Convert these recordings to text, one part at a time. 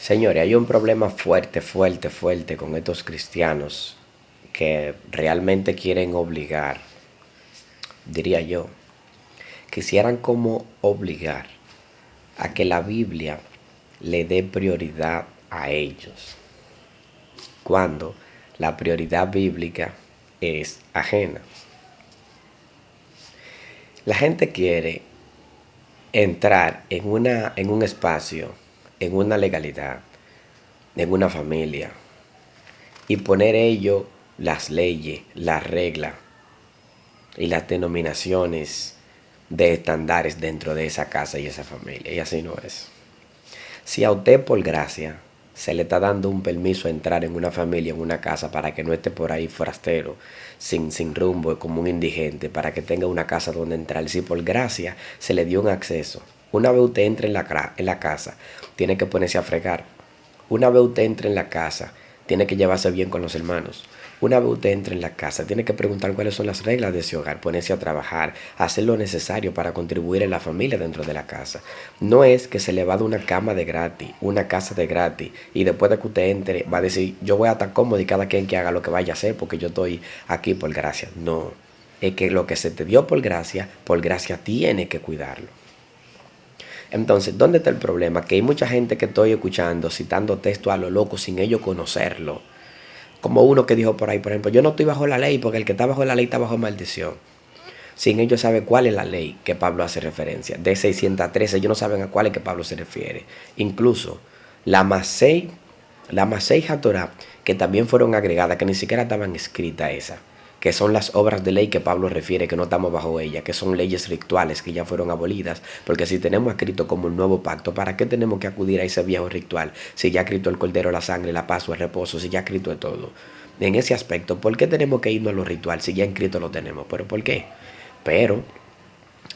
Señores, hay un problema fuerte con estos cristianos que realmente quieren obligar, diría yo, quisieran como obligar a que la Biblia le dé prioridad a ellos, cuando la prioridad bíblica es ajena. La gente quiere entrar en un espacio, en una legalidad, en una familia, y poner ellos las leyes, las reglas y las denominaciones de estándares dentro de esa casa y esa familia. Y así no es. Si a usted por gracia se le está dando un permiso a entrar en una familia, en una casa, para que no esté por ahí forastero, sin rumbo, como un indigente, para que tenga una casa donde entrar. Si por gracia se le dio un acceso, una vez usted entre en la casa, tiene que ponerse a fregar. Una vez usted entre en la casa, tiene que llevarse bien con los hermanos. Una vez usted entre en la casa, tiene que preguntar cuáles son las reglas de ese hogar, ponerse a trabajar, hacer lo necesario para contribuir en la familia dentro de la casa. No es que se le va a dar una cama de gratis, una casa de gratis, y después de que usted entre, va a decir, yo voy a estar cómodo y cada quien que haga lo que vaya a hacer porque yo estoy aquí por gracia. No, es que lo que se te dio por gracia tiene que cuidarlo. Entonces, ¿dónde está el problema? Que hay mucha gente que estoy escuchando citando texto a lo loco sin ellos conocerlo. Como uno que dijo por ahí, por ejemplo, yo no estoy bajo la ley porque el que está bajo la ley está bajo maldición. Sin ellos saber cuál es la ley que Pablo hace referencia. De 613, ellos no saben a cuál es que Pablo se refiere. Incluso la Masei, la Masei Hatorah, que también fueron agregadas, que ni siquiera estaban escritas esas, que son las obras de ley que Pablo refiere, que no estamos bajo ella, que son leyes rituales que ya fueron abolidas, porque si tenemos escrito como el nuevo pacto, ¿para qué tenemos que acudir a ese viejo ritual? Si ya ha escrito el cordero, la sangre, la pascua, el reposo, si ya ha escrito de todo. En ese aspecto, ¿por qué tenemos que irnos a los rituales si ya en Cristo lo tenemos? ¿Pero por qué? Pero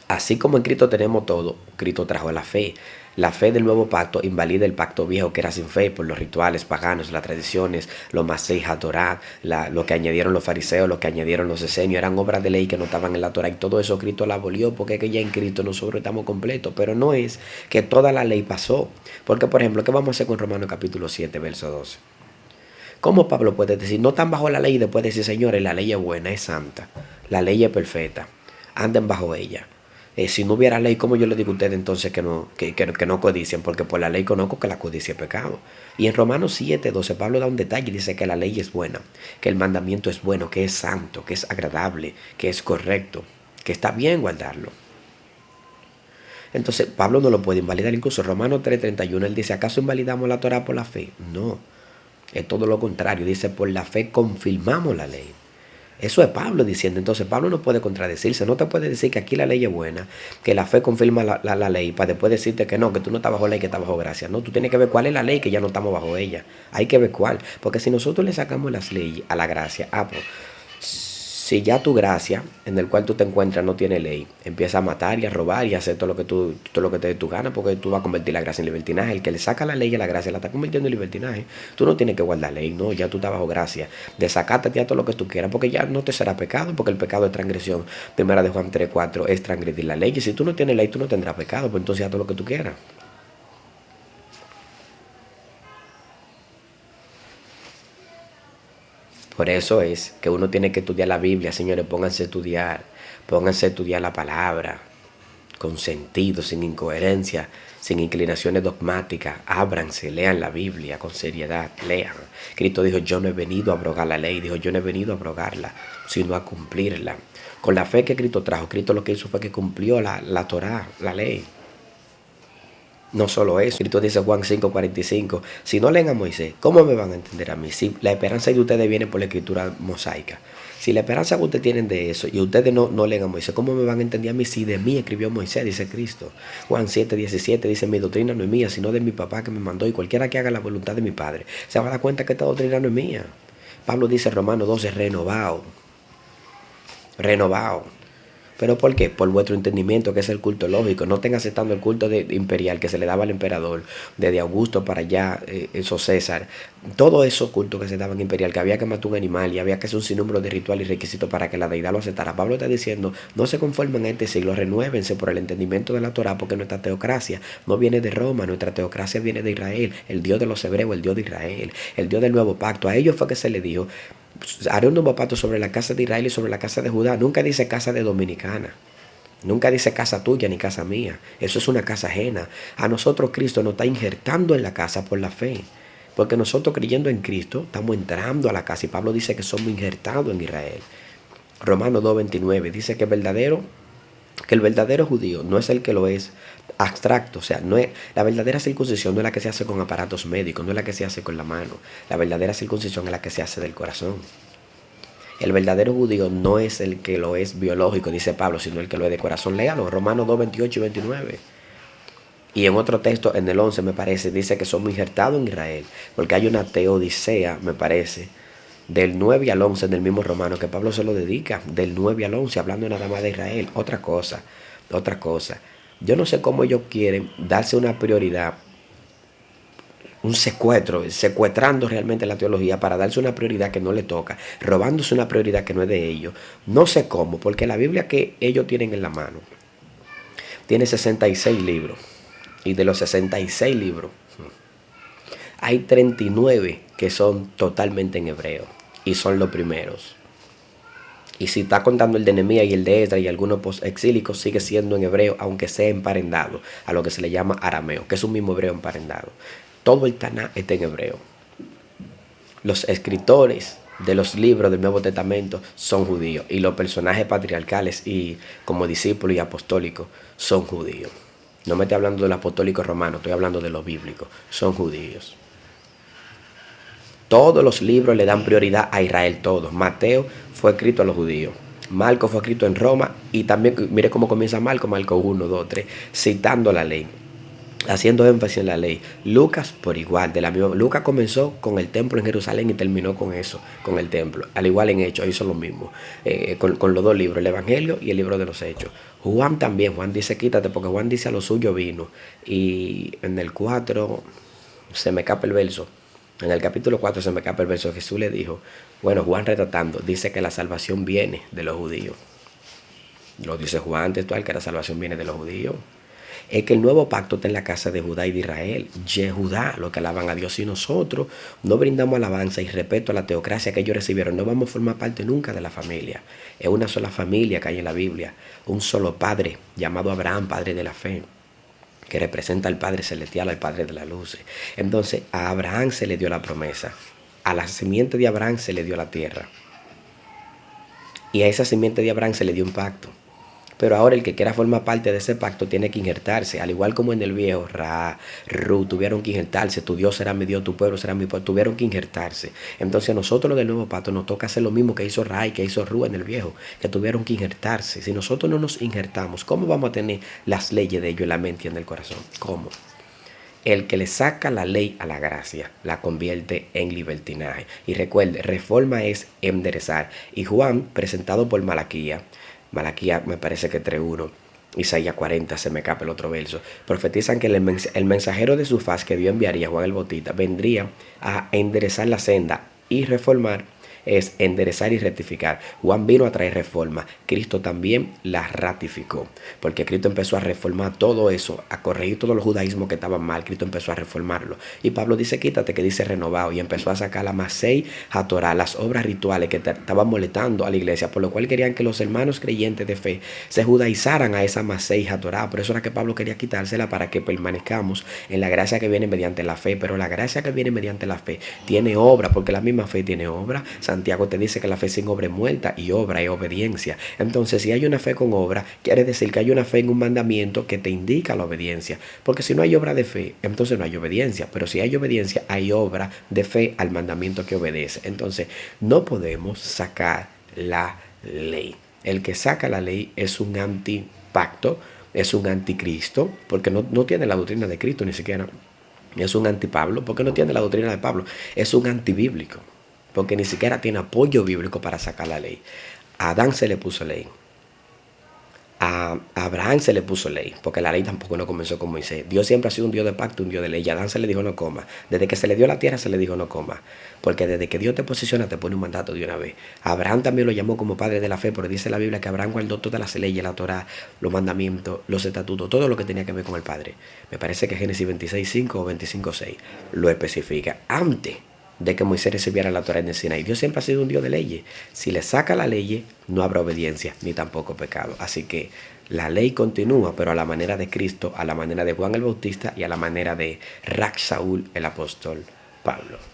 así como en Cristo tenemos todo, Cristo trajo la fe. La fe del nuevo pacto invalida el pacto viejo que era sin fe por los rituales paganos, las tradiciones, los Masei HaTorah, lo que añadieron los fariseos, lo que añadieron los esenios, eran obras de ley que no estaban en la Torah y todo eso Cristo la abolió porque es que ya en Cristo nosotros estamos completos. Pero no es que toda la ley pasó. Porque, por ejemplo, ¿qué vamos a hacer con Romanos capítulo 7, verso 12? ¿Cómo Pablo puede decir, no están bajo la ley y después decir, señores, la ley es buena, es santa, la ley es perfecta, anden bajo ella? Si no hubiera ley, ¿cómo yo le digo a ustedes entonces que no codicien? Porque por la ley conozco que la codicia es pecado. Y en Romanos 7, 12, Pablo da un detalle y dice que la ley es buena, que el mandamiento es bueno, que es santo, que es agradable, que es correcto, que está bien guardarlo. Entonces, Pablo no lo puede invalidar. Incluso Romanos 3:31, él dice, ¿acaso invalidamos la Torah por la fe? No, es todo lo contrario. Dice, por la fe confirmamos la ley. Eso es Pablo diciendo. Entonces Pablo no puede contradecirse. No te puede decir que aquí la ley es buena, que la fe confirma la ley, para después decirte que no, que tú no estás bajo ley, que estás bajo gracia. No, tú tienes que ver cuál es la ley, que ya no estamos bajo ella. Hay que ver cuál. Porque si nosotros le sacamos las leyes a la gracia, pues, si ya tu gracia, en el cual tú te encuentras, no tiene ley, empieza a matar y a robar y a hacer todo lo que te dé tu gana, porque tú vas a convertir la gracia en libertinaje. El que le saca la ley a la gracia la está convirtiendo en libertinaje. Tú no tienes que guardar ley, no, ya tú estás bajo gracia. Desacátate a todo lo que tú quieras, porque ya no te será pecado, porque el pecado es transgresión. Primera de Juan 3:4 es transgredir la ley. Y si tú no tienes ley, tú no tendrás pecado, pues entonces haz todo lo que tú quieras. Por eso es que uno tiene que estudiar la Biblia, señores, pónganse a estudiar la palabra, con sentido, sin incoherencia, sin inclinaciones dogmáticas. Ábranse, lean la Biblia con seriedad, lean. Cristo dijo, yo no he venido a abrogar la ley, dijo, yo no he venido a abrogarla, sino a cumplirla. Con la fe que Cristo trajo, Cristo lo que hizo fue que cumplió la Torá, la ley. No solo eso, Cristo dice Juan 5:45, si no leen a Moisés, ¿cómo me van a entender a mí? Si la esperanza de ustedes viene por la escritura mosaica. Si la esperanza que ustedes tienen de eso y ustedes no leen a Moisés, ¿cómo me van a entender a mí si de mí escribió Moisés? Dice Cristo. Juan 7:17 dice, mi doctrina no es mía, sino de mi papá que me mandó, y cualquiera que haga la voluntad de mi Padre se va a dar cuenta que esta doctrina no es mía. Pablo dice en Romanos 12, renovado. Pero ¿Pero por qué? Por vuestro entendimiento, que es el culto lógico. No estén aceptando el culto imperial que se le daba al emperador, desde Augusto para allá, eso César. Todo eso culto que se daban imperial, que había que matar un animal y había que hacer un sinnúmero de ritual y requisitos para que la deidad lo aceptara. Pablo está diciendo, no se conformen a este siglo, renuévense por el entendimiento de la Torá, porque nuestra teocracia no viene de Roma, nuestra teocracia viene de Israel, el Dios de los hebreos, el Dios de Israel, el Dios del nuevo pacto. A ellos fue que se le dijo, haré un nuevo pacto sobre la casa de Israel y sobre la casa de Judá. Nunca dice casa de dominicana. Nunca dice casa tuya ni casa mía. Eso es una casa ajena. A nosotros Cristo nos está injertando en la casa por la fe. Porque nosotros creyendo en Cristo estamos entrando a la casa. Y Pablo dice que somos injertados en Israel. Romanos 2:29 dice que el verdadero judío no es el que lo es abstracto, o sea, no es la verdadera circuncisión, no es la que se hace con aparatos médicos, no es la que se hace con la mano. La verdadera circuncisión es la que se hace del corazón. El verdadero judío no es el que lo es biológico, dice Pablo, sino el que lo es de corazón. Léalo, Romanos 2:28 y 29. Y en otro texto, en el 11 me parece, dice que somos injertados en Israel, porque hay una teodicea, me parece, del 9 al 11 en el mismo Romano, que Pablo se lo dedica, del 9 al 11, hablando nada más de Israel. Otra cosa. Yo no sé cómo ellos quieren darse una prioridad, un secuestro, secuestrando realmente la teología para darse una prioridad que no le toca, robándose una prioridad que no es de ellos. No sé cómo, porque la Biblia que ellos tienen en la mano tiene 66 libros. Y de los 66 libros, hay 39 que son totalmente en hebreo y son los primeros. Y si está contando el de Nehemías y el de Esdras y algunos exílicos, sigue siendo en hebreo, aunque sea emparendado a lo que se le llama arameo, que es un mismo hebreo emparendado. Todo el Taná está en hebreo. Los escritores de los libros del Nuevo Testamento son judíos y los personajes patriarcales y como discípulos y apostólicos son judíos. No me estoy hablando de los apostólicos romanos, estoy hablando de los bíblicos, son judíos. Todos los libros le dan prioridad a Israel, todos. Mateo fue escrito a los judíos. Marco fue escrito en Roma y también, mire cómo comienza Marco 1, 2, 3, citando la ley, haciendo énfasis en la ley. Lucas por igual, de la misma. Lucas comenzó con el templo en Jerusalén y terminó con eso, con el templo. Al igual en Hechos, hizo lo mismo, con los dos libros, el Evangelio y el libro de los Hechos. Juan también, Juan dice quítate porque Juan dice a lo suyo vino. Y en el 4, se me escapa el verso. En el capítulo 4 se me escapa el verso. Jesús le dijo, bueno, Juan retratando, dice que la salvación viene de los judíos. Lo dice Juan textual, que la salvación viene de los judíos. Es que el nuevo pacto está en la casa de Judá y de Israel. Yehudá, los que alaban a Dios. Y nosotros no brindamos alabanza y respeto a la teocracia que ellos recibieron, no vamos a formar parte nunca de la familia. Es una sola familia que hay en la Biblia. Un solo padre, llamado Abraham, padre de la fe, que representa al Padre Celestial, al Padre de la luz. Entonces, a Abraham se le dio la promesa. A la simiente de Abraham se le dio la tierra. Y a esa simiente de Abraham se le dio un pacto. Pero ahora el que quiera formar parte de ese pacto tiene que injertarse. Al igual como en el viejo, Ra, Ru, tuvieron que injertarse. Tu Dios será mi Dios, tu pueblo será mi pueblo. Tuvieron que injertarse. Entonces a nosotros los del nuevo pacto nos toca hacer lo mismo que hizo Ra y que hizo Ru en el viejo. Que tuvieron que injertarse. Si nosotros no nos injertamos, ¿cómo vamos a tener las leyes de ellos en la mente y en el corazón? ¿Cómo? El que le saca la ley a la gracia la convierte en libertinaje. Y recuerde, reforma es enderezar. Y Juan, presentado por Malaquías me parece que 3:1, Isaías 40, se me escapa el otro verso, profetizan que el mensajero de su faz que Dios enviaría, Juan el Bautista, vendría a enderezar la senda y reformar es enderezar y rectificar. Juan vino a traer reforma, Cristo también la ratificó, porque Cristo empezó a reformar todo eso, a corregir todos los judaísmos que estaban mal. Cristo empezó a reformarlo. Y Pablo dice quítate, que dice renovado, y empezó a sacar la Masei a Torah, las obras rituales que estaban molestando a la iglesia, por lo cual querían que los hermanos creyentes de fe se judaizaran a esa Masei a Torah. Por eso era que Pablo quería quitársela, para que permanezcamos en la gracia que viene mediante la fe. Pero la gracia que viene mediante la fe tiene obra, porque la misma fe tiene obra. Santiago te dice que la fe sin obra es muerta, y obra es obediencia. Entonces, si hay una fe con obra, quiere decir que hay una fe en un mandamiento que te indica la obediencia. Porque si no hay obra de fe, entonces no hay obediencia. Pero si hay obediencia, hay obra de fe al mandamiento que obedece. Entonces, no podemos sacar la ley. El que saca la ley es un antipacto, es un anticristo, porque no tiene la doctrina de Cristo ni siquiera. Es un antipablo, porque no tiene la doctrina de Pablo. Es un antibíblico, porque ni siquiera tiene apoyo bíblico para sacar la ley. A Adán se le puso ley. A Abraham se le puso ley, porque la ley tampoco no comenzó con Moisés. Dios siempre ha sido un Dios de pacto, un Dios de ley. Y a Adán se le dijo no coma. Desde que se le dio la tierra se le dijo no coma. Porque desde que Dios te posiciona te pone un mandato de una vez. A Abraham también lo llamó como padre de la fe, porque dice la Biblia que Abraham guardó todas las leyes, la Torá, los mandamientos, los estatutos, todo lo que tenía que ver con el Padre. Me parece que Génesis 26:5 o 25:6 lo especifica. Antes de que Moisés recibiera la Torá en el Sinaí. Dios siempre ha sido un Dios de leyes. Si le saca la ley, no habrá obediencia, ni tampoco pecado. Así que la ley continúa, pero a la manera de Cristo, a la manera de Juan el Bautista y a la manera de Saúl el apóstol Pablo.